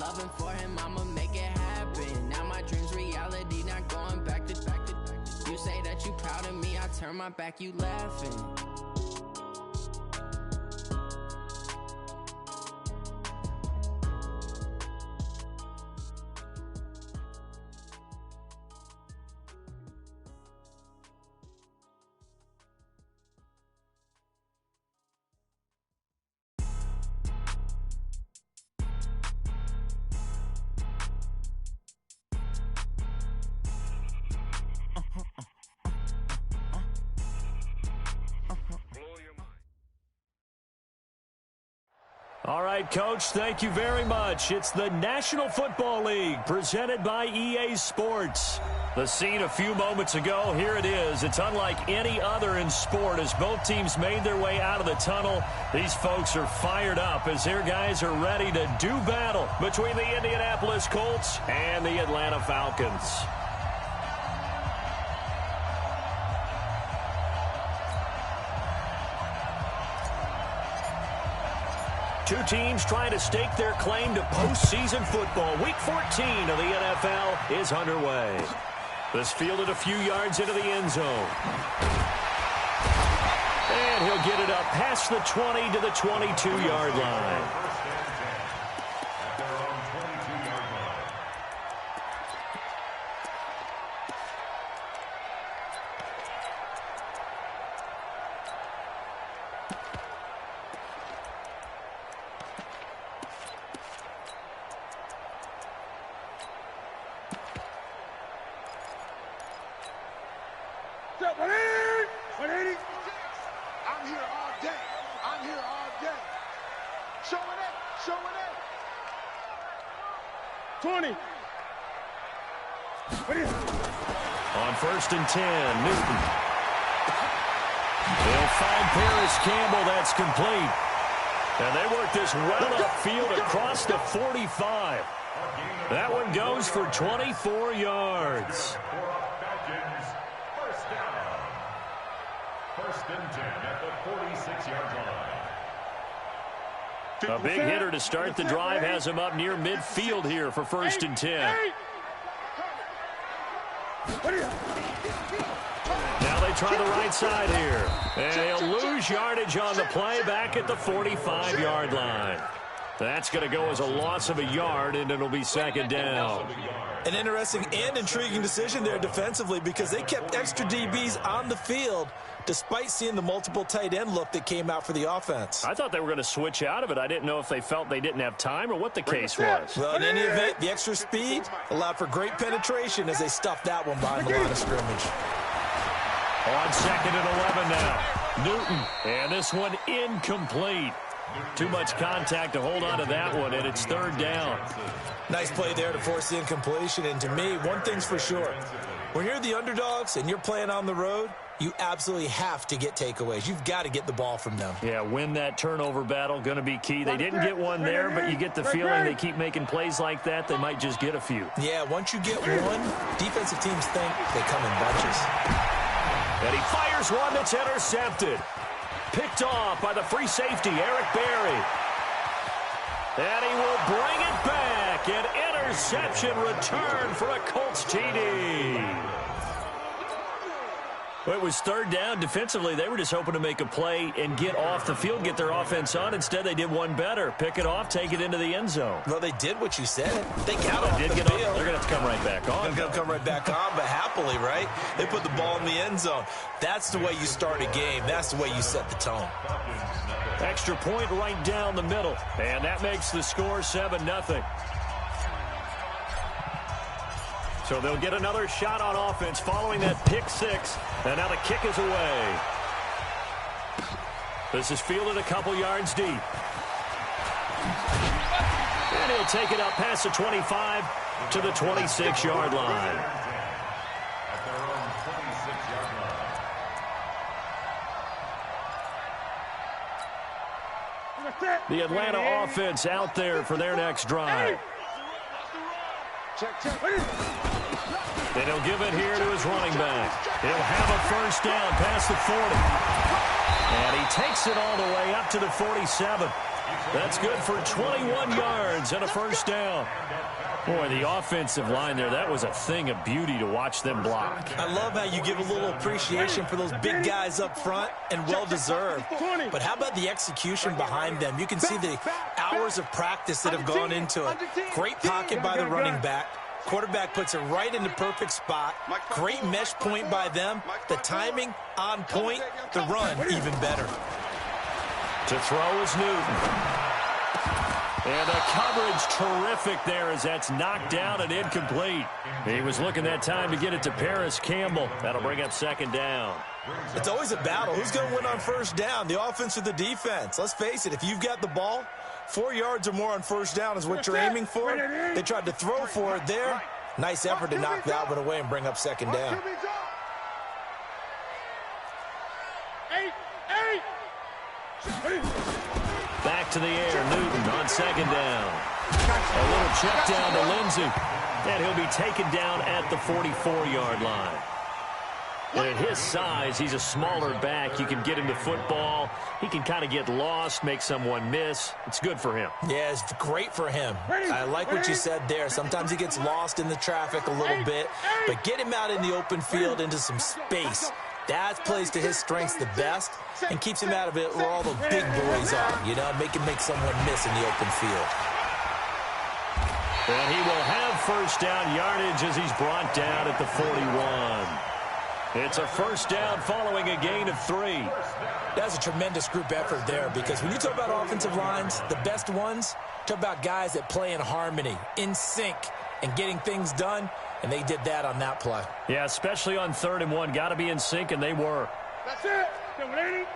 loving for him, I'ma make it happen. Now my dreams reality, not going back to. You say that you proud of me, I turn my back, you laughing. All right, Coach, thank you very much. It's the National Football League presented by EA Sports. The scene a few moments ago, here it is. It's unlike any other in sport as both teams made their way out of the tunnel. These folks are fired up as their guys are ready to do battle between the Indianapolis Colts and the Atlanta Falcons. Two teams trying to stake their claim to postseason football. Week 14 of the NFL is underway. This fielded a few yards into the end zone. And he'll get it up past the 20 to the 22-yard line. I'm here all day. I'm here all day. Showing it. 20. On 1st and 10, Newton. They'll find Paris Campbell. That's complete. And they work this well upfield across the 45. That one goes for 24 yards. First and 10 at the 46-yard line. A big hitter to start the drive has him up near midfield here for 1st and 10. Now they try the right side here. And they'll lose yardage on the play back at the 45-yard line. That's going to go as a loss of a yard, and it'll be 2nd down. An interesting and intriguing decision there defensively because they kept extra DBs on the field despite seeing the multiple tight end look that came out for the offense. I thought they were going to switch out of it. I didn't know if they felt they didn't have time or what the case was. Well, in any event, the extra speed allowed for great penetration as they stuffed that one behind the line of scrimmage. On 2nd and 11 now. Newton, and this one incomplete. Too much contact to hold on to that one, and it's 3rd down. Nice play there to force the incompletion, and to me, one thing's for sure. When you're the underdogs and you're playing on the road, you absolutely have to get takeaways. You've got to get the ball from them. Yeah, win that turnover battle, going to be key. They didn't get one there, but you get the feeling they keep making plays like that, they might just get a few. Yeah, once you get one, defensive teams think they come in bunches. And he fires one that's intercepted. Picked off by the free safety, Eric Berry. And he will bring it back. An interception return for a Colts TD. Well, it was 3rd down. Defensively, they were just hoping to make a play and get off the field, get their offense on. Instead, they did one better. Pick it off, take it into the end zone. Well, they did what you said. They got off the field. They're going to have to come right back on. They're going to come right back on, but happily, right? They put the ball in the end zone. That's the way you start a game. That's the way you set the tone. Extra point right down the middle. And that makes the score 7-0. So they'll get another shot on offense following that pick 6. And now the kick is away. This is fielded a couple yards deep. And he'll take it up past the 25 to the 26-yard line. At their own 26-yard line. The Atlanta offense out there for their next drive. And he'll give it here to his running back. He'll have a 1st down past the 40. And he takes it all the way up to the 47. That's good for 21 yards and a first down. Boy, the offensive line there, that was a thing of beauty to watch them block. I love how you give a little appreciation for those big guys up front, and well-deserved. But how about the execution behind them? You can see the hours of practice that have gone into it. Great pocket by the running back. Quarterback puts it right in the perfect spot. Great mesh point by them. The timing on point. The run even better. To throw is Newton. And the coverage terrific there as that's knocked down and incomplete. He was looking that time to get it to Paris Campbell. That'll bring up second down. It's always a battle. Who's going to win on first down, the offense or the defense? Let's face it, if you've got the ball, 4 yards or more on first down is what you're aiming for. They tried to throw for it there. Nice effort to knock that one away and bring up second down. Back to the air, Newton on second down. A little check down to Lindsey. And he'll be taken down at the 44-yard line. And at his size, he's a smaller back. You can get him the football. He can kind of get lost, make someone miss. It's good for him. Yeah, it's great for him. I like what you said there. Sometimes he gets lost in the traffic a little bit. But get him out in the open field into some space. That plays to his strengths the best and keeps him out of it where all the big boys are. You know, make someone miss in the open field. And he will have first down yardage as he's brought down at the 41. It's a first down following a gain of 3. That's a tremendous group effort there, because when you talk about offensive lines, the best ones, talk about guys that play in harmony, in sync, and getting things done, and they did that on that play. Yeah, especially on 3rd and 1. Got to be in sync, and they were. That's it. Number 80.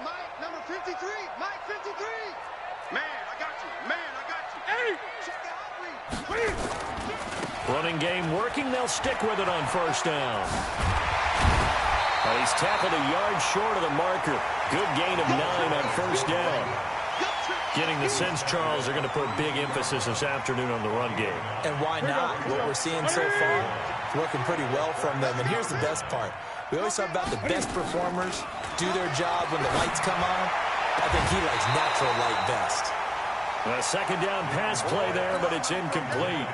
Mike, number 53. Mike, 53. Man, I got you. Man, I got you. 80. Check out. Running game working. They'll stick with it on first down. Well, he's tackled a yard short of the marker. Good gain of 9 on first down. Getting the sense, Charles, are going to put big emphasis this afternoon on the run game. And why not? What we're seeing so far is working pretty well from them. And here's the best part. We always talk about the best performers do their job when the lights come on. I think he likes natural light best. A second down pass play there, but it's incomplete.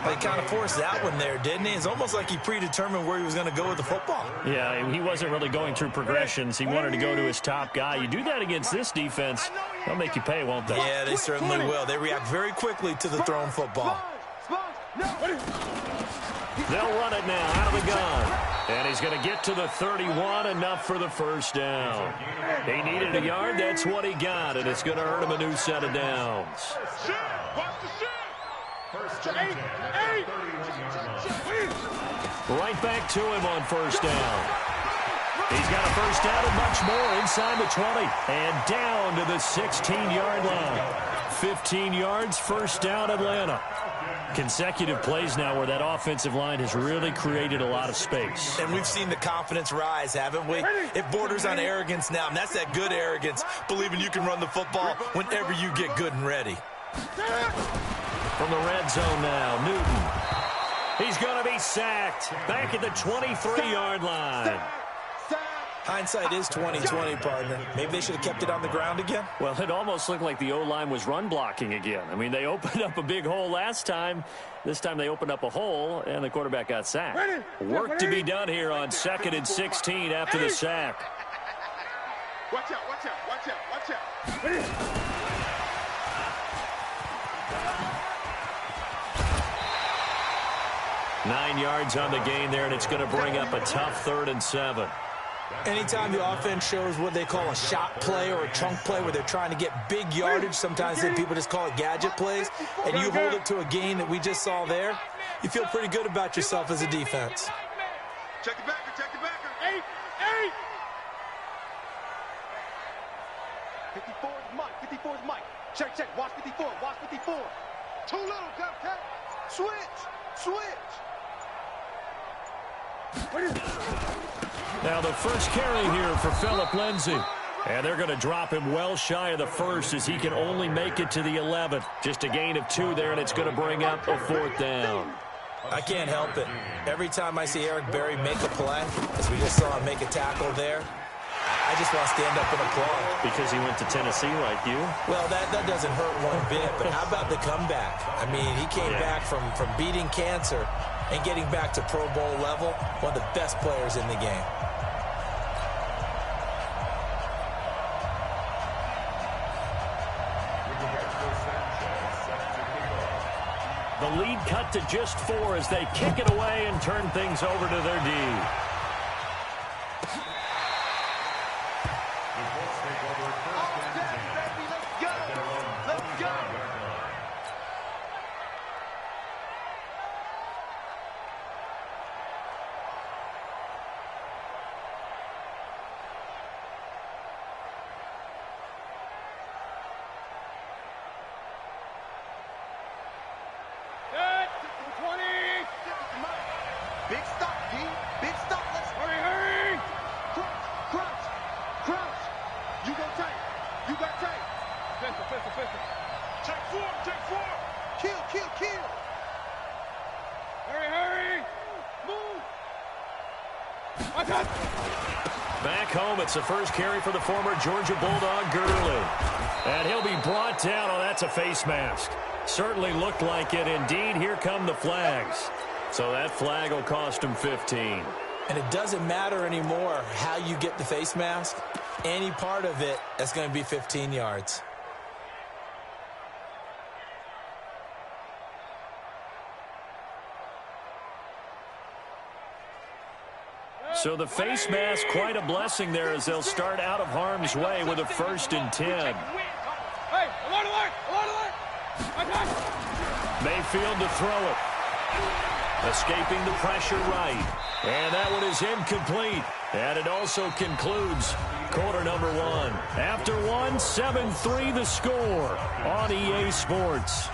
He kind of forced that one there, didn't he? It's almost like he predetermined where he was going to go with the football. Yeah, he wasn't really going through progressions. He wanted to go to his top guy. You do that against this defense, they'll make you pay, won't they? Yeah, they certainly will. They react very quickly to the thrown football. They'll run it now out of the gun. And he's going to get to the 31, enough for the first down. He needed a yard, that's what he got, and it's going to earn him a new set of downs. Right back to him on first down. He's got a first down and much more inside the 20 and down to the 16-yard line. 15 yards, first down, Atlanta. Consecutive plays now where that offensive line has really created a lot of space. And we've seen the confidence rise, haven't we? It borders on arrogance now, and that's that good arrogance, believing you can run the football whenever you get good and ready. From the red zone now, Newton. He's going to be sacked back at the 23-yard line. Hindsight is 20/20, partner. Maybe they should have kept it on the ground again. Well, it almost looked like the O-line was run blocking again. I mean, they opened up a big hole last time. This time they opened up a hole, and the quarterback got sacked. Work to be done here on 2nd and 16 after the sack. Watch out, watch out, watch out, watch out. 9 yards on the gain there, and it's going to bring up a tough 3rd and 7. Anytime the offense shows what they call a shot play or a chunk play where they're trying to get big yardage, sometimes people just call it gadget plays, and you hold it to a gain that we just saw there, you feel pretty good about yourself as a defense. Check the backer, check the backer. 54 is Mike, 54 is Mike. Check, check, watch 54, watch 54. Too little, Cupcake. Switch. Now the first carry here for Phillip Lindsay. And they're going to drop him well shy of the first as he can only make it to the 11th. Just a gain of 2 there, and it's going to bring up a 4th down. I can't help it. Every time I see Eric Berry make a play, as we just saw him make a tackle there, I just want to stand up and applaud. Because he went to Tennessee like you? Well, that doesn't hurt one bit, but how about the comeback? I mean, he came back from beating cancer and getting back to Pro Bowl level, one of the best players in the game. The lead cut to just 4 as they kick it away and turn things over to their D. Big stop, D. Big stop. Let's hurry. Crouch. You go tight. You got tight. Pistol. Take 4. Kill. Hurry. Move. Back home, it's the first carry for the former Georgia Bulldog, Gurley. And he'll be brought down. Oh, that's a face mask. Certainly looked like it. Indeed, here come the flags. So that flag will cost him 15. And it doesn't matter anymore how you get the face mask. Any part of it is going to be 15 yards. So the face mask, quite a blessing there as they'll start out of harm's way with a 1st and 10. Hey, alert! Mayfield to throw it. Escaping the pressure right. And that one is incomplete. And it also concludes quarter number 1. After 1, 7-3 the score on EA Sports.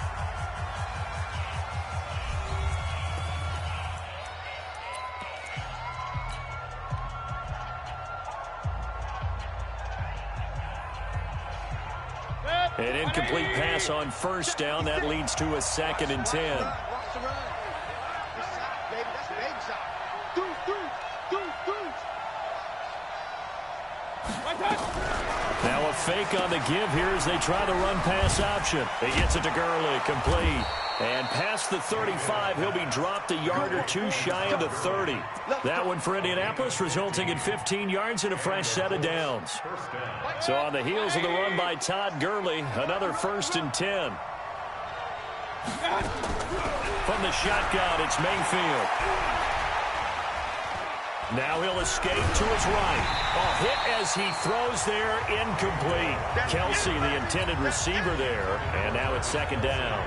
An incomplete pass on 1st down. That leads to a 2nd and 10. Now a fake on the give here as they try the run-pass option. He gets it to Gurley, complete. And past the 35, he'll be dropped a yard or 2 shy of the 30. That one for Indianapolis, resulting in 15 yards and a fresh set of downs. So on the heels of the run by Todd Gurley, another 1st and 10. From the shotgun, it's Mayfield. Now he'll escape to his right. A hit as he throws there, incomplete. Kelsey, the intended receiver there, and now it's 2nd down.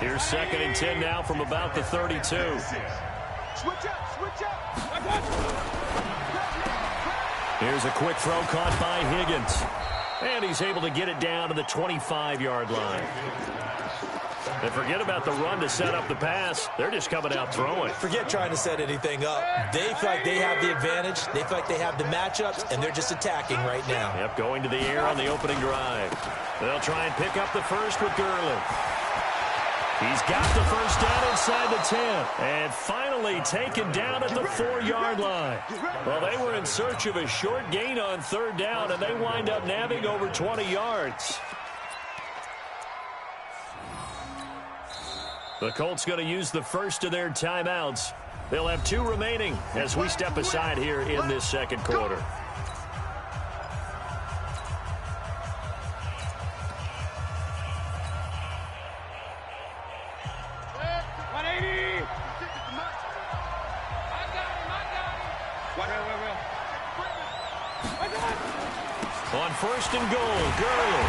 Here's 2nd and 10 now from about the 32. Switch up. Here's a quick throw caught by Higgins. And he's able to get it down to the 25-yard line. And forget about the run to set up the pass. They're just coming out throwing. Forget trying to set anything up. They feel like they have the advantage. They feel like they have the matchups, and they're just attacking right now. Yep, going to the air on the opening drive. They'll try and pick up the first with Gurley. He's got the 1st down inside the 10. And finally taken down at the 4-yard line. Well, they were in search of a short gain on 3rd down, and they wind up nabbing over 20 yards. The Colts going to use the first of their timeouts. They'll have 2 remaining as we step aside here in this 2nd quarter. On 1st and goal, Gurley.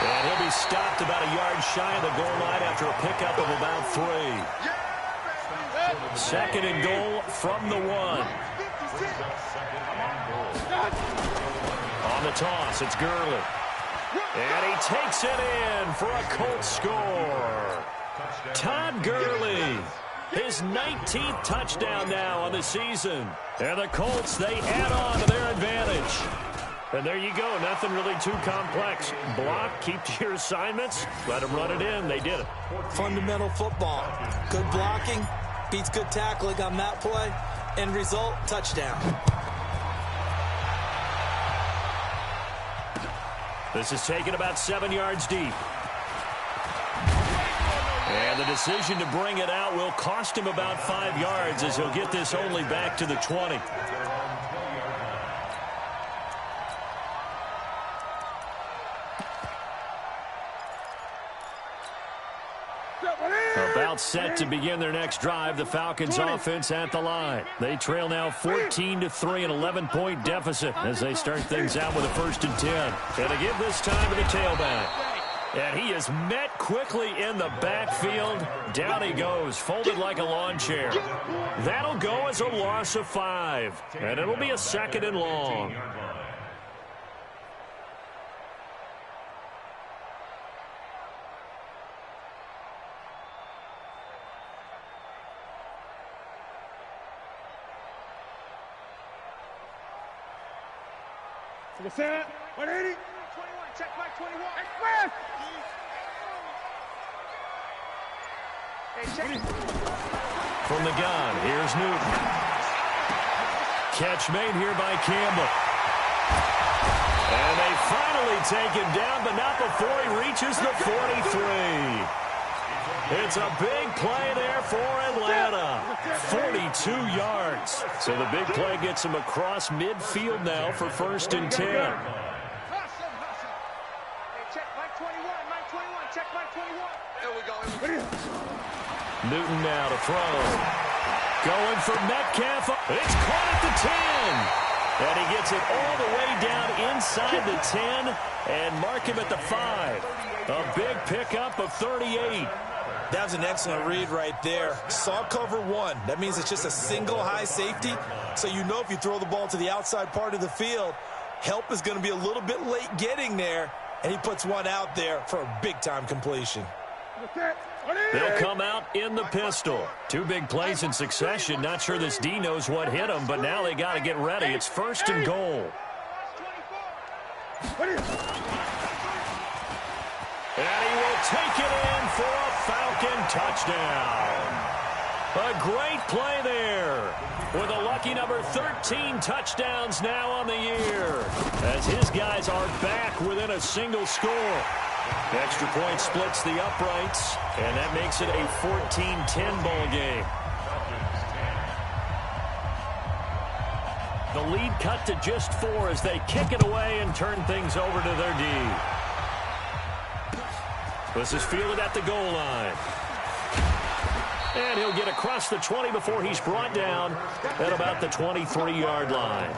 And he'll be stopped about a yard shy of the goal line after a pickup of about 3. 2nd and goal from the 1. On the toss, it's Gurley. And he takes it in for a Colts score. Todd Gurley, his 19th touchdown now on the season. And the Colts, they add on to their advantage. And there you go. Nothing really too complex. Block, keep to your assignments, let them run it in. They did it. Fundamental football. Good blocking beats good tackling on that play. End result, touchdown. This is taken about 7 yards deep. And the decision to bring it out will cost him about 5 yards as he'll get this only back to the 20. About set to begin their next drive. The Falcons offense at the line. They trail now 14-3, an 11-point deficit as they start things out with a 1st and 10. And to give this time to the tailback. And he is met quickly in the backfield. Down he goes, folded like a lawn chair. That'll go as a loss of 5. And it'll be a 2nd and long. To the center, 180. 21, check back 21. Express! Hey, check it. From the gun, here's Newton. Catch made here by Campbell. And they finally take him down, but not before he reaches the 43. It's a big play there for Atlanta. 42 yards. So the big play gets him across midfield now for 1st and 10. Hey, check Mike 21, Mike 21, check Mike 21. There we go. Newton now to throw. Going for Metcalf. It's caught at the 10. And he gets it all the way down inside the 10 and mark him at the 5. A big pickup of 38. That was an excellent read right there. Saw cover 1. That means it's just a single high safety. So you know if you throw the ball to the outside part of the field, help is going to be a little bit late getting there. And he puts one out there for a big-time completion. They'll come out in the pistol. 2 big plays in succession. Not sure this D knows what hit him, but now they got to get ready. It's 1st and goal. And he will take it in for a Falcon touchdown. A great play there with a lucky number 13 touchdowns now on the year as his guys are back within a single score. Extra point splits the uprights, and that makes it a 14-10 ball game. The lead cut to just 4 as they kick it away and turn things over to their D. This is fielded at the goal line. And he'll get across the 20 before he's brought down at about the 23-yard line.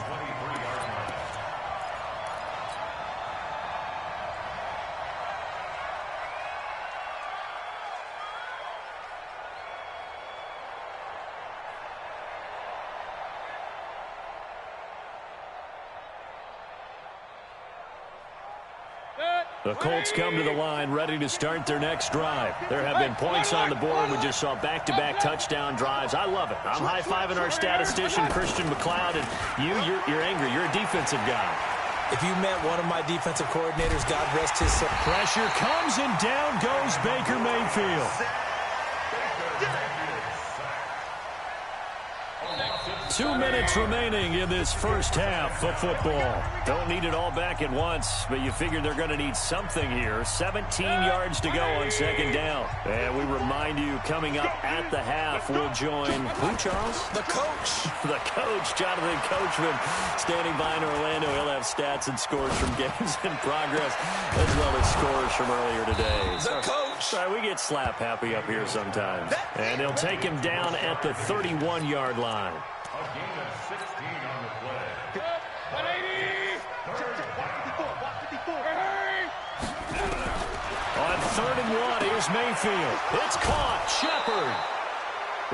The Colts come to the line ready to start their next drive. There have been points on the board. We just saw back-to-back touchdown drives. I love it. I'm high-fiving our statistician, Christian McLeod, and you're angry. You're a defensive guy. If you met one of my defensive coordinators, God rest his soul. Pressure comes, and down goes Baker Mayfield. 2 minutes remaining in this first half of football. Don't need it all back at once, but you figure they're going to need something here. 17 yards to go on 2nd down. And we remind you, coming up at the half, we'll join who, Charles? The coach. The coach, Jonathan Coachman, standing by in Orlando. He'll have stats and scores from games in progress, as well as scores from earlier today. The coach. Sorry, we get slap happy up here sometimes. And they'll take him down at the 31-yard line. A gain of 16 on the play. 180. On 3rd and 1, here's Mayfield. It's caught. Shepard.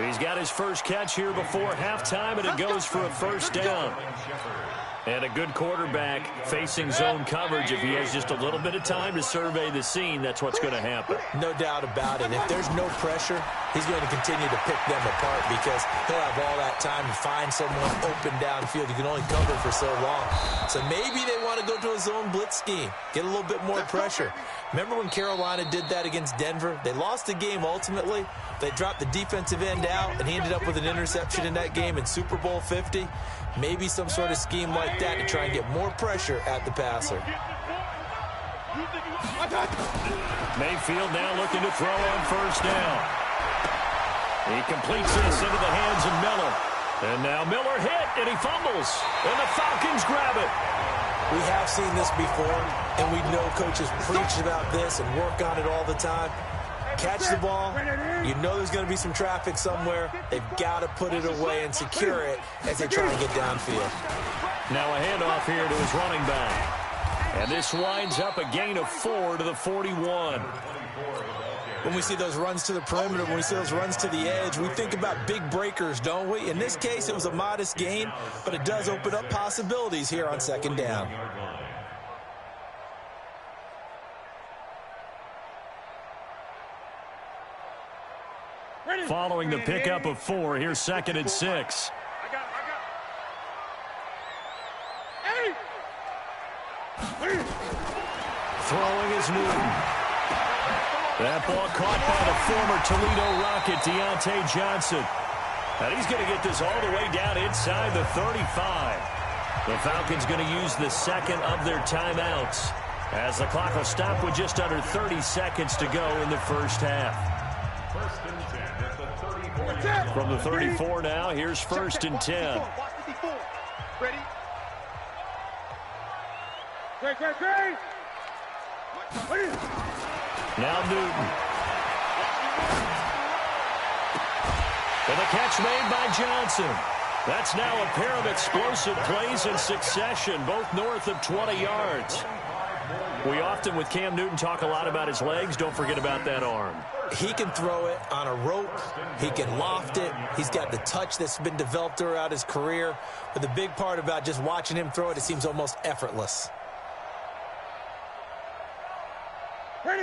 He's got his first catch here before halftime, and it goes for a 1st down. And a good quarterback facing zone coverage. If he has just a little bit of time to survey the scene, that's what's going to happen. No doubt about it. If there's no pressure, he's going to continue to pick them apart because he'll have all that time to find someone open downfield. You can only cover for so long. So maybe they want to go to a zone blitz scheme, get a little bit more pressure. Remember when Carolina did that against Denver? They lost the game ultimately. They dropped the defensive end out, and he ended up with an interception in that game in Super Bowl 50. Maybe some sort of scheme like that to try and get more pressure at the passer. Mayfield now looking to throw on first down. He completes this into the hands of Miller. And now Miller hit, and he fumbles. And the Falcons grab it. We have seen this before, and we know coaches preach about this and work on it all the time. Catch the ball. You know there's going to be some traffic somewhere. They've got to put it away and secure it as they try and get downfield. Now a handoff here to his running back. And this winds up a gain of 4 to the 41. When we see those runs to the perimeter, when we see those runs to the edge, we think about big breakers, don't we? In this case, it was a modest gain, but it does open up possibilities here on second down. Following the pickup of 4, here's 2nd and 6. Throwing is Newton. That ball caught by the former Toledo Rocket, Deontay Johnson. And he's going to get this all the way down inside the 35. The Falcons going to use the second of their timeouts, as the clock will stop with just under 30 seconds to go in the first half. From the 34 now, here's 1st and 10. Ready? Great. Now Newton. And the catch made by Johnson. That's now a pair of explosive plays in succession, both north of 20 yards. We often, with Cam Newton, talk a lot about his legs. Don't forget about that arm. He can throw it on a rope. He can loft it. He's got the touch that's been developed throughout his career. But the big part about just watching him throw it, it seems almost effortless.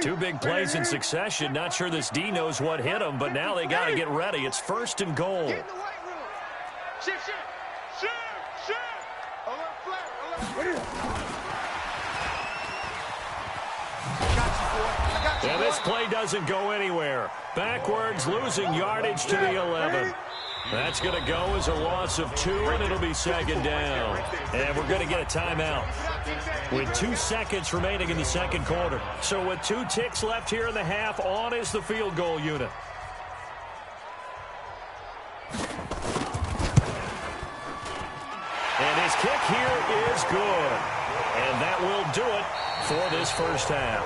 2 big plays in succession. Not sure this D knows what hit him, but now they got to get ready. It's 1st and goal. Get in the white room. Shoot. Alert flare. And this play doesn't go anywhere. Backwards, losing yardage to the 11. That's going to go as a loss of 2, and it'll be 2nd down. And we're going to get a timeout with 2 seconds remaining in the second quarter. So with 2 ticks left here in the half, on is the field goal unit. And his kick here is good. And that will do it for this first half.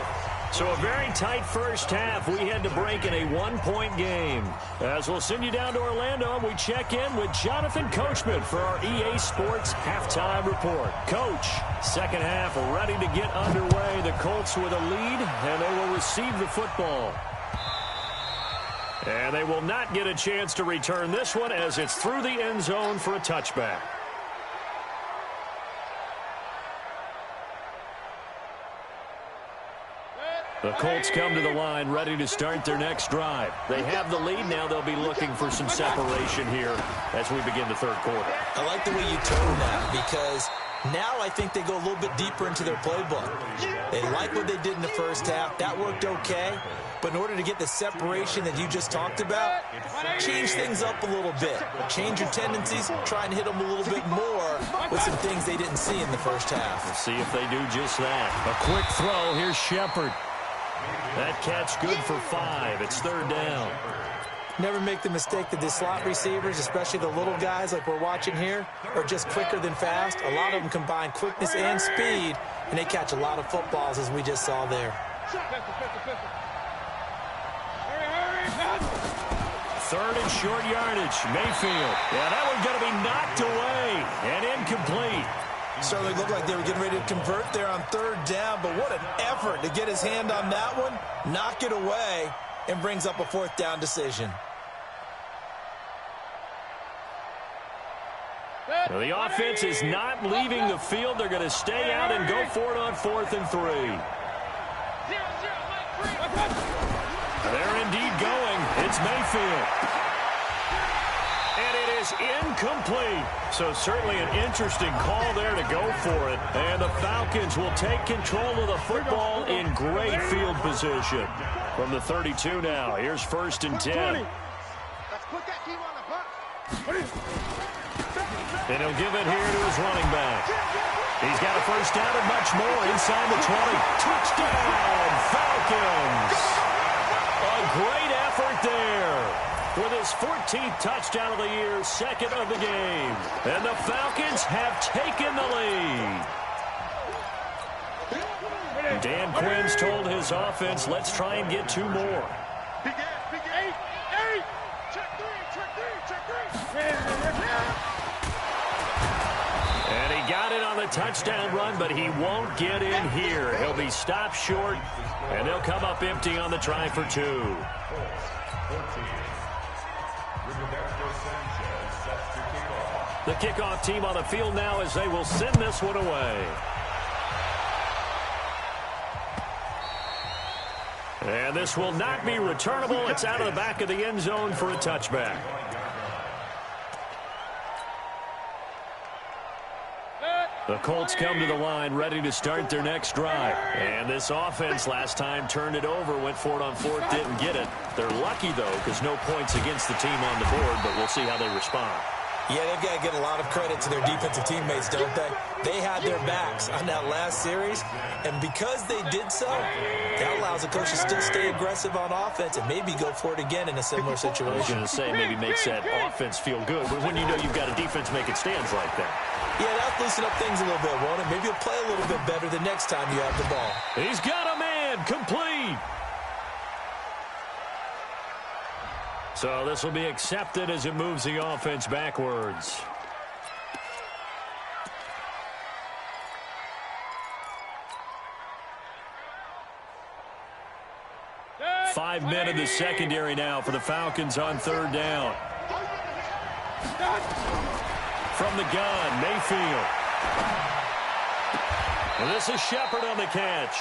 So a very tight first half. We had to break in a 1-point game. As we'll send you down to Orlando, we check in with Jonathan Coachman for our EA Sports Halftime Report. Coach, second half ready to get underway. The Colts with a lead, and they will receive the football. And they will not get a chance to return this one as it's through the end zone for a touchback. The Colts come to the line ready to start their next drive. They have the lead. Now they'll be looking for some separation here as we begin the third quarter. I like the way you tone that, because now I think they go a little bit deeper into their playbook. They like what they did in the first half. That worked okay. But in order to get the separation that you just talked about, change things up a little bit. Change your tendencies, try and hit them a little bit more with some things they didn't see in the first half. Let's see if they do just that. A quick throw. Here's Shepard. That catch good for 5. It's 3rd down. Never make the mistake that the slot receivers, especially the little guys like we're watching here, are just quicker than fast. A lot of them combine quickness and speed, and they catch a lot of footballs, as we just saw there. 3rd and short yardage. Mayfield. Yeah, that one's going to be knocked away and incomplete. Certainly looked like they were getting ready to convert there on 3rd down, but what an effort to get his hand on that one, knock it away, and brings up a 4th down decision. Well, the offense is not leaving the field. They're going to stay out and go for it on 4th and 3. They're indeed going. It's Mayfield. And it is incomplete. So certainly an interesting call there to go for it. And the Falcons will take control of the football in great field position. From the 32 now, here's 1st and 10. Let's put that team on the box. And he'll give it here to his running back. He's got a first down and much more inside the 20. Touchdown! Falcons. A great effort there with his 14th touchdown of the year, second of the game. And the Falcons have taken the lead. Dan Quinn's told his offense, let's try and get 2 more. Big eight. Check three. And he got it on the touchdown run, but he won't get in here. He'll be stopped short, and they'll come up empty on the try for 2. The kickoff team on the field now as they will send this one away. And this will not be returnable. It's out of the back of the end zone for a touchback. The Colts come to the line ready to start their next drive. And this offense last time turned it over, went for it on 4th, didn't get it. They're lucky, though, because no points against the team on the board, but we'll see how they respond. Yeah, they've got to get a lot of credit to their defensive teammates, don't they? They had their backs on that last series, and because they did so, that allows the coach to still stay aggressive on offense and maybe go for it again in a similar situation. I was going to say maybe makes that offense feel good, but when you know you've got a defense making stands like that. Yeah, that'll loosen up things a little bit, won't it? Maybe you'll play a little bit better the next time you have the ball. He's got a man, complete. So this will be accepted as it moves the offense backwards. Five men in the secondary now for the Falcons on 3rd down. From the gun, Mayfield. And this is Shepard on the catch.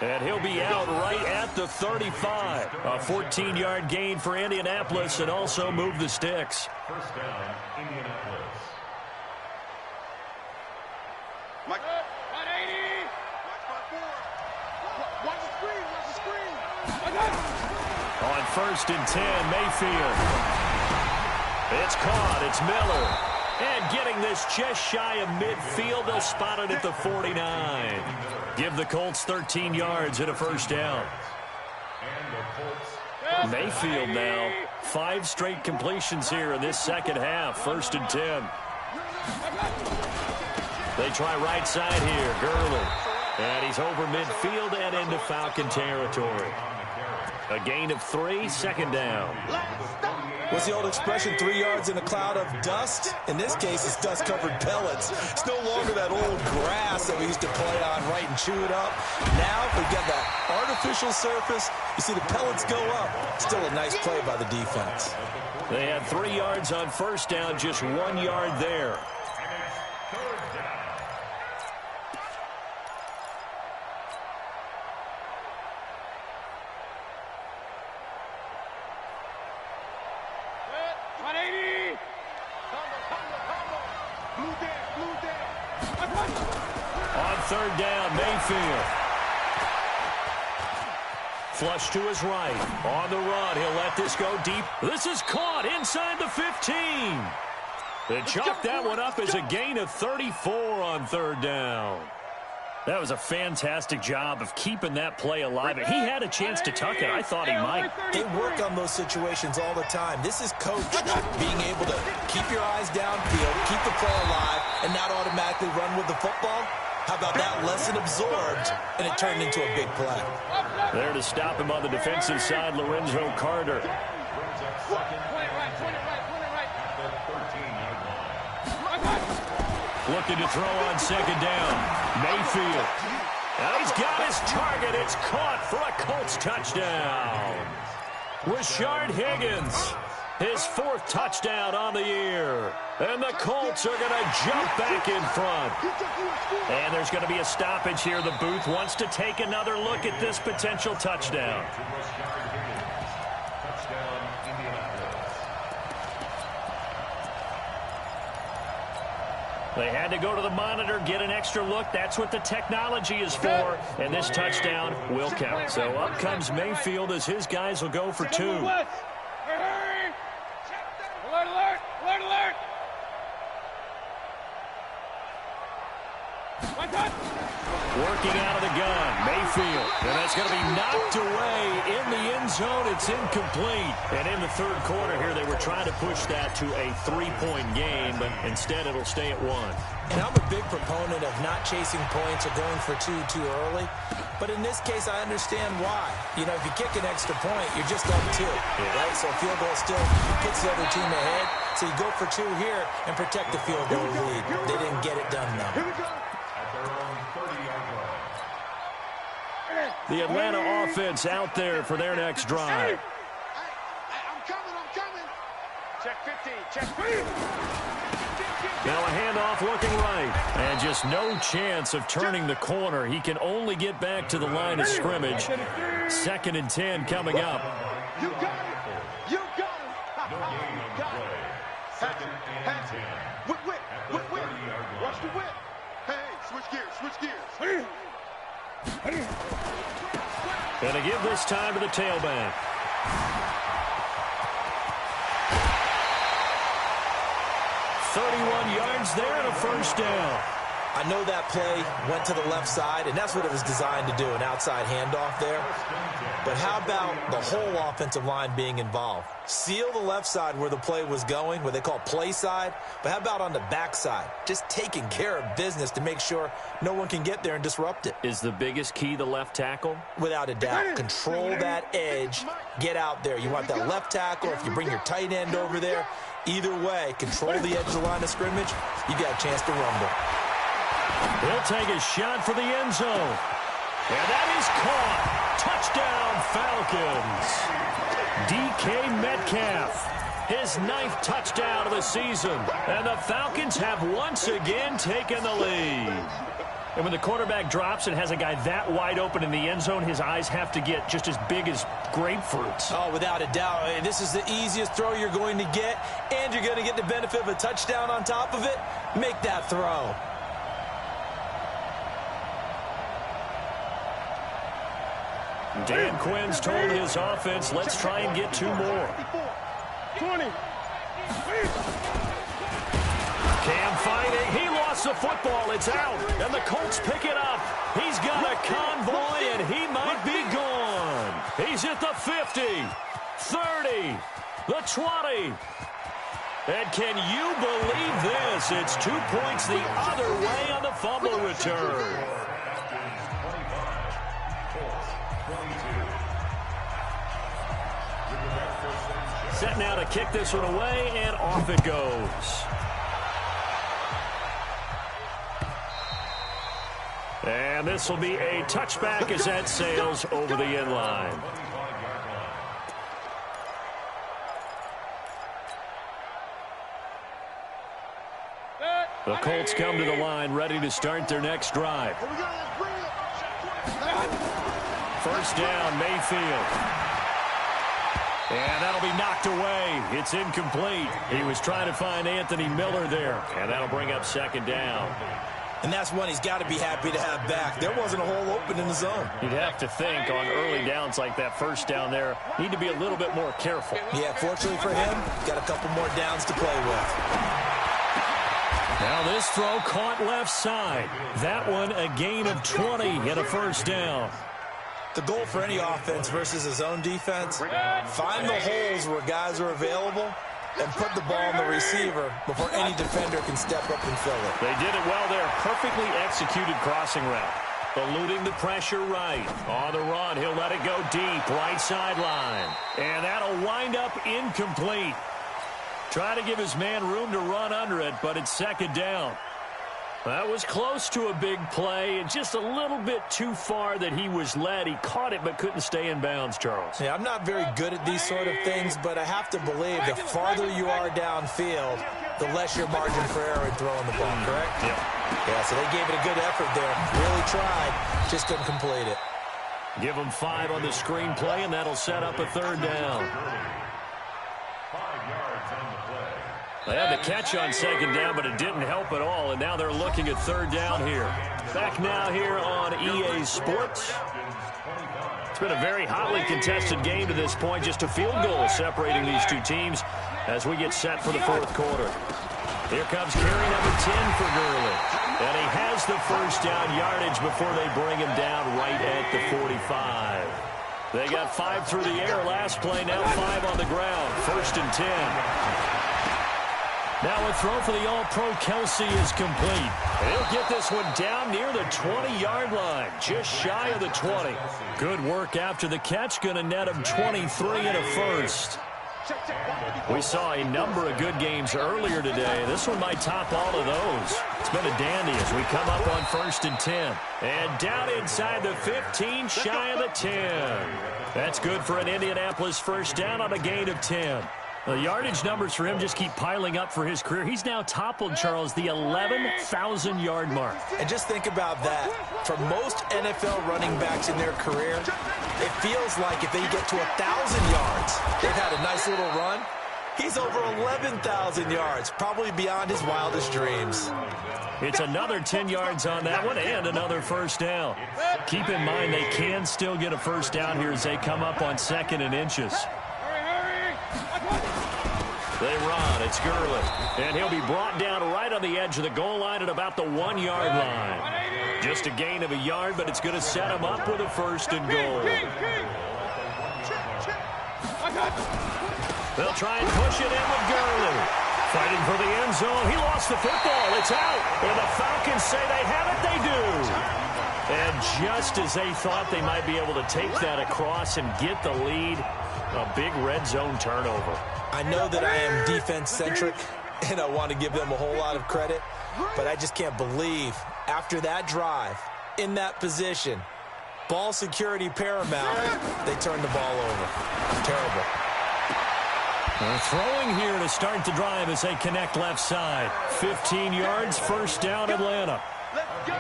And he'll be out right at the 35. A 14-yard gain for Indianapolis and also move the sticks. First down, Indianapolis. Mike. 180. Watch the screen. On 1st and 10, Mayfield. It's caught. It's Miller. And getting this just shy of midfield, they'll spot it at the 49. Give the Colts 13 yards and a first down. Mayfield now, 5 straight completions here in this second half. 1st and 10. They try right side here, Gurley. And he's over midfield and into Falcon territory. A gain of 3, second down. What's the old expression, 3 yards in a cloud of dust? In this case, it's dust-covered pellets. It's no longer that old grass that we used to play on, right, and chew it up. Now, we've got that artificial surface. You see the pellets go up. Still a nice play by the defense. They had 3 yards on first down, just 1 yard there. On 3rd down, Mayfield. Flush to his right. On the run, he'll let this go deep. This is caught inside the 15. They chalk that one up as a gain of 34 on 3rd down. That was a fantastic job of keeping that play alive. He had a chance to tuck it. I thought he might. They work on those situations all the time. This is coach being able to keep your eyes downfield, keep the play alive, and not automatically run with the football. How about that lesson absorbed, and it turned into a big play. There to stop him on the defensive side, Lorenzo Carter. Looking to throw on 2nd down. Mayfield. Now he's got his target. It's caught for a Colts touchdown. Rashard Higgins, his 4th touchdown on the year. And the Colts are going to jump back in front. And there's going to be a stoppage here. The booth wants to take another look at this potential touchdown. They had to go to the monitor, get an extra look. That's what the technology is for. And this touchdown will count. So up comes Mayfield as his guys will go for 2. Alert, alert, alert, alert. Working out of the gun. Mayfield. And that's going to be knocked away in the end zone. It's incomplete. And in the third quarter here, they were trying to push that to a 3-point game, but instead it'll stay at 1. And I'm a big proponent of not chasing points or going for two too early. But in this case, I understand why. You know, if you kick an extra point, you're just up 2, right? So a field goal still puts the other team ahead. So you go for 2 here and protect the field goal lead. They didn't get it done, though. The Atlanta offense out there for their next drive. I'm coming. Check 15, check 15. Now a handoff looking right. And just no chance of turning the corner. He can only get back to the line of scrimmage. 2nd and 10 coming up. You got it. You got it. Got it. Pass it. Whip. Watch the whip. Hey, switch gears. Going to give this time to the tailback. .31 yards there and a first down. I know that play went to the left side, and that's what it was designed to do, an outside handoff there. But how about the whole offensive line being involved? Seal the left side where the play was going, what they call play side. But how about on the back side? Just taking care of business to make sure no one can get there and disrupt it. Is the biggest key the left tackle? Without a doubt. Control that edge. Get out there. You want that left tackle. If you bring your tight end over there, either way, control the edge of the line of scrimmage, you got a chance to rumble. He'll take a shot for the end zone. And that is caught. Touchdown, Falcons. DK Metcalf, his 9th touchdown of the season. And the Falcons have once again taken the lead. And when the quarterback drops and has a guy that wide open in the end zone, his eyes have to get just as big as grapefruits. Oh, without a doubt. This is the easiest throw you're going to get, and you're going to get the benefit of a touchdown on top of it. Make that throw. Dan Quinn's told his offense, let's try and get 2 more. 20. Cam fighting. He lost the football. It's out. And the Colts pick it up. He's got a convoy, and he might be gone. He's at the 50, 30, the 20. And can you believe this? It's 2 points the other way on the fumble return. Set now to kick this one away, and off it goes. And this will be a touchback as that sails over the end line. The Colts come to the line ready to start their next drive. First down, Mayfield. And that'll be knocked away. It's incomplete. He was trying to find Anthony Miller there. And that'll bring up 2nd down. And that's one he's got to be happy to have back. There wasn't a hole open in the zone. You'd have to think on early downs like that first down there, need to be a little bit more careful. Yeah, fortunately for him, got a couple more downs to play with. Now this throw caught left side. That one a gain of 20 and a first down. The goal for any offense versus a zone defense, find the holes where guys are available and put the ball on the receiver before any defender can step up and fill it. They did it well there. Perfectly executed crossing route. Eluding the pressure right. On the run, he'll let it go deep. Right sideline. And that'll wind up incomplete. Trying to give his man room to run under it, but it's 2nd down. That was close to a big play, and just a little bit too far that he was led. He caught it but couldn't stay in bounds, Charles. Yeah, I'm not very good at these sort of things, but I have to believe the farther you are downfield, the less your margin for error in throwing the ball, correct? Yep. Yeah, so they gave it a good effort there. Really tried, just couldn't complete it. Give them 5 on the screen play, and that'll set up a 3rd down. They had the catch on 2nd down, but it didn't help at all, and now they're looking at 3rd down here. Back now here on EA Sports. It's been a very hotly contested game to this point, just a field goal separating these two teams as we get set for the 4th quarter. Here comes carry number 10 for Gurley. And he has the first down yardage before they bring him down right at the 45. They got 5 through the air last play, now 5 on the ground. 1st and 10. Now a throw for the All-Pro Kelsey is complete. He'll get this one down near the 20-yard line, just shy of the 20. Good work after the catch, going to net him 23 and a first. We saw a number of good games earlier today. This one might top all of those. It's been a dandy as we come up on 1st and 10. And down inside the 15, shy of the 10. That's good for an Indianapolis first down on a gain of 10. The yardage numbers for him just keep piling up for his career. He's now toppled, Charles, the 11,000-yard mark. And just think about that. For most NFL running backs in their career, it feels like if they get to 1,000 yards, they've had a nice little run. He's over 11,000 yards, probably beyond his wildest dreams. It's another 10 yards on that one and another first down. Keep in mind they can still get a first down here as they come up on 2nd and inches. They run. It's Gurley. And he'll be brought down right on the edge of the goal line at about the 1-yard line. Just a gain of a yard, but it's going to set him up with a 1st and goal. They'll try and push it in with Gurley. Fighting for the end zone. He lost the football. It's out. And the Falcons say they have it. They do. And just as they thought they might be able to take that across and get the lead, a big red zone turnover. I know that I am defense-centric, and I want to give them a whole lot of credit, but I just can't believe after that drive, in that position, ball security paramount, they turned the ball over. Terrible. They're throwing here to start the drive as they connect left side. 15 yards, first down, Atlanta.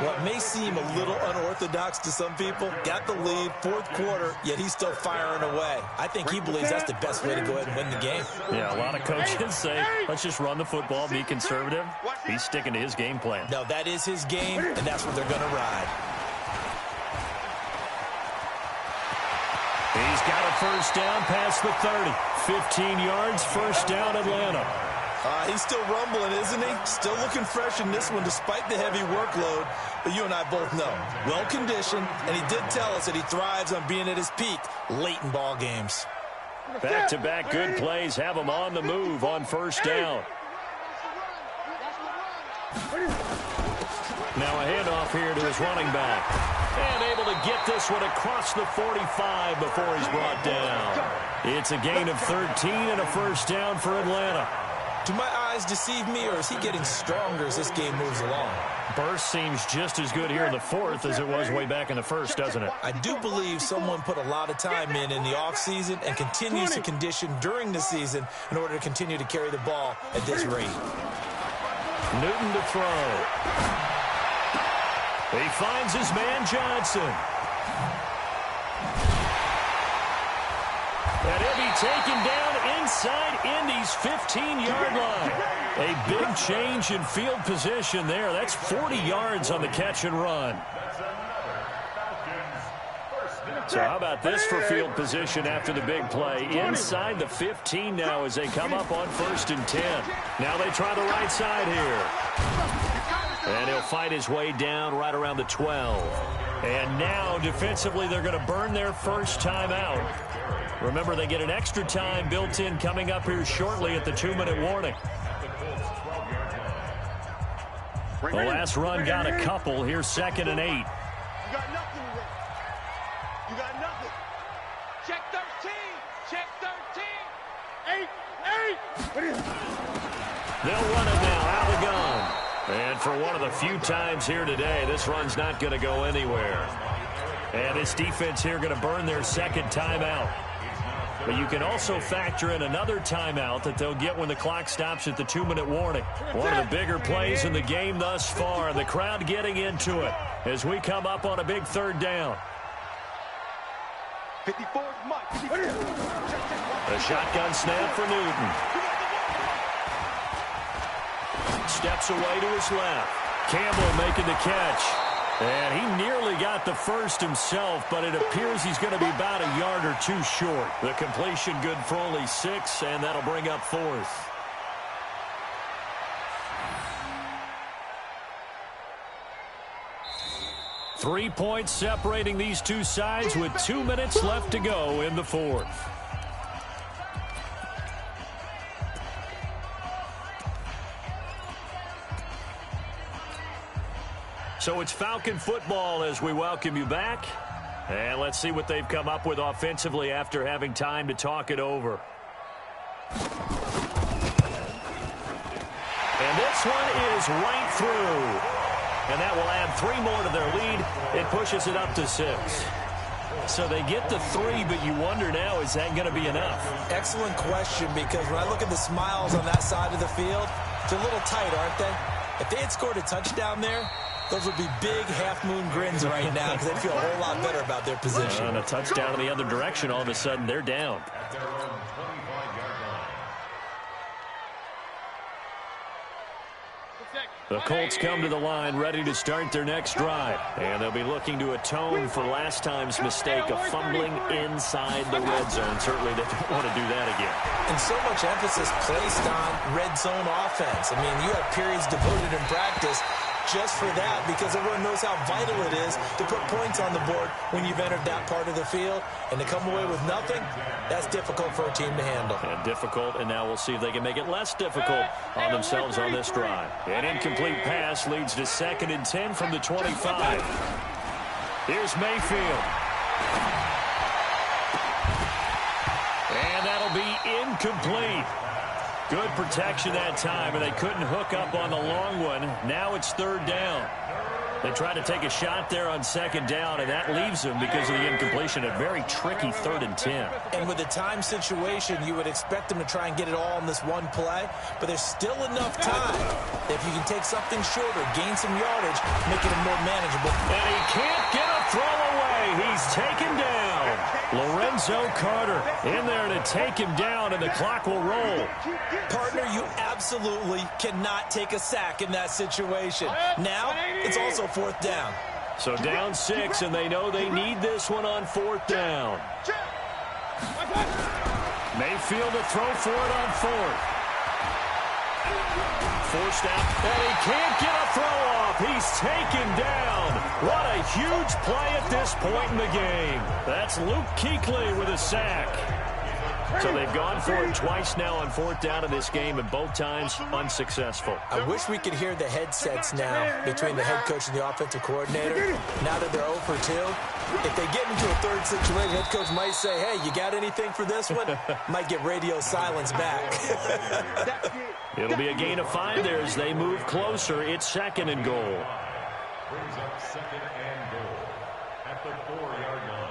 What may seem a little unorthodox to some people, got the lead, 4th quarter, yet he's still firing away. I think he believes that's the best way to go ahead and win the game. Yeah, a lot of coaches say, let's just run the football, be conservative. He's sticking to his game plan. No, that is his game, and that's what they're going to ride. He's got a first down past the 30. 15 yards, first down, Atlanta. He's still rumbling, isn't he? Still looking fresh in this one despite the heavy workload. But you and I both know, well-conditioned, and he did tell us that he thrives on being at his peak late in ball games. Back-to-back good plays have him on the move on first down. Now a handoff here to his running back. And able to get this one across the 45 before he's brought down. It's a gain of 13 and a first down for Atlanta. Do my eyes deceive me, or is he getting stronger as this game moves along? Burst seems just as good here in the 4th as it was way back in the 1st, doesn't it? I do believe someone put a lot of time in the offseason and continues to condition during the season in order to continue to carry the ball at this rate. Newton to throw. He finds his man Johnson. And he'll be taken down inside Indy's 15-yard line. A big change in field position there. That's 40 yards on the catch and run. So how about this for field position after the big play? Inside the 15 now as they come up on 1st and 10. Now they try the right side here. And he'll fight his way down right around the 12. And now defensively they're going to burn their first timeout. Remember, they get an extra time built in coming up here shortly at the 2-minute warning. The last run got a couple. Here's 2nd and 8. You got nothing today. You got nothing. Check 13. Check 13. 8. They'll run it now out of the gun. And for one of the few times here today, this run's not going to go anywhere. And this defense here going to burn their second timeout. But you can also factor in another timeout that they'll get when the clock stops at the 2-minute warning. One of the bigger plays in the game thus far. And the crowd getting into it as we come up on a big 3rd down. 54 is Mike. A shotgun snap for Newton. Steps away to his left. Campbell making the catch. And he nearly got the first himself, but it appears he's going to be about a yard or two short. The completion good for only 6, and that'll bring up 4th. 3 points separating these two sides with 2 minutes left to go in the fourth. So it's Falcon football as we welcome you back. And let's see what they've come up with offensively after having time to talk it over. And this one is right through. And that will add 3 more to their lead. It pushes it up to 6. So they get the 3, but you wonder now, is that going to be enough? Excellent question, because when I look at the smiles on that side of the field, they're a little tight, aren't they? If they had scored a touchdown there, those would be big half-moon grins right now because they'd feel a whole lot better about their position. And a touchdown in the other direction, all of a sudden they're down. The Colts come to the line ready to start their next drive. And they'll be looking to atone for last time's mistake of fumbling inside the red zone. Certainly they don't want to do that again. And so much emphasis placed on red zone offense. I mean, you have periods devoted in practice just for that, because everyone knows how vital it is to put points on the board when you've entered that part of the field. And to come away with nothing, that's difficult for a team to handle. And difficult, and now we'll see if they can make it less difficult on themselves on this drive. An incomplete pass leads to 2nd and 10 from the 25. Here's Mayfield. And that'll be incomplete. Good protection that time, and they couldn't hook up on the long one. Now it's 3rd down. They tried to take a shot there on 2nd down, and that leaves them, because of the incompletion, a very tricky 3rd and 10. And with the time situation, you would expect them to try and get it all in this one play, but there's still enough time that if you can take something shorter, gain some yardage, make it a more manageable. And he can't get a throw away. He's taken down. Lorenzo Carter in there to take him down, and the clock will roll. Partner, you absolutely cannot take a sack in that situation. Now, it's also 4th down. So down 6, and they know they need this one on 4th down. Mayfield to throw for it on 4th. Forced out, and he can't get a throw off. He's taken down. What a huge play at this point in the game. That's Luke Kuechly with a sack. So they've gone for it twice now on 4th down in this game, and both times unsuccessful. I wish we could hear the headsets now between the head coach and the offensive coordinator. Now that they're 0 for 2, if they get into a 3rd situation, head coach might say, hey, you got anything for this one? Might get radio silence back. It'll be a gain of 5 there as they move closer. It's 2nd and goal. Brings up 2nd and goal at the 4-yard line.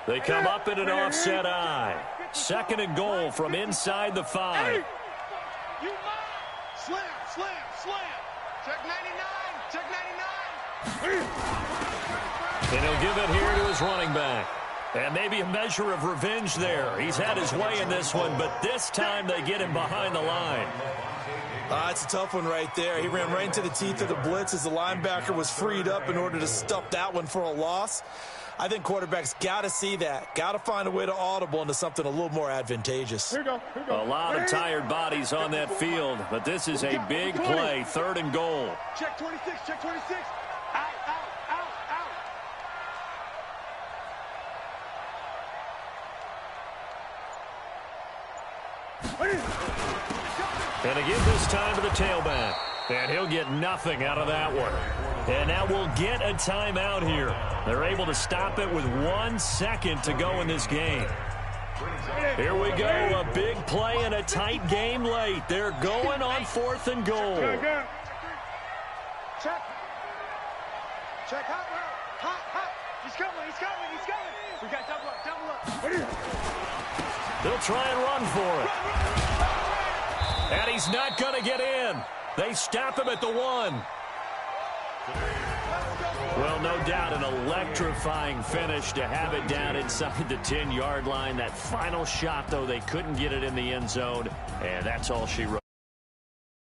They come up in an offset eye. 2nd and goal from inside the 5. Slam, slam, slam. Check 99, check 99. And he'll give it here to his running back. And maybe a measure of revenge there. He's had his way in this one, but this time they get him behind the line. It's a tough one right there. He ran right into the teeth of the blitz as the linebacker was freed up in order to stuff that one for a loss. I think quarterbacks got to see that. Got to find a way to audible into something a little more advantageous. A lot of tired bodies on that field, but this is a big play. 3rd and goal. Check 26, check 26. Out, out, out, out. And again this time to the tailback. And he'll get nothing out of that one. And now we'll get a timeout here. They're able to stop it with 1 second to go in this game. Here we go, a big play and a tight game late. They're going on 4th and goal. Check. Check, hot, hot. He's coming, he's coming, he's coming. We got double up, double up. They'll try and run for it. And he's not going to get in. They stop him at the 1. Well, no doubt an electrifying finish to have it down inside the 10-yard line. That final shot, though, they couldn't get it in the end zone, and that's all she wrote.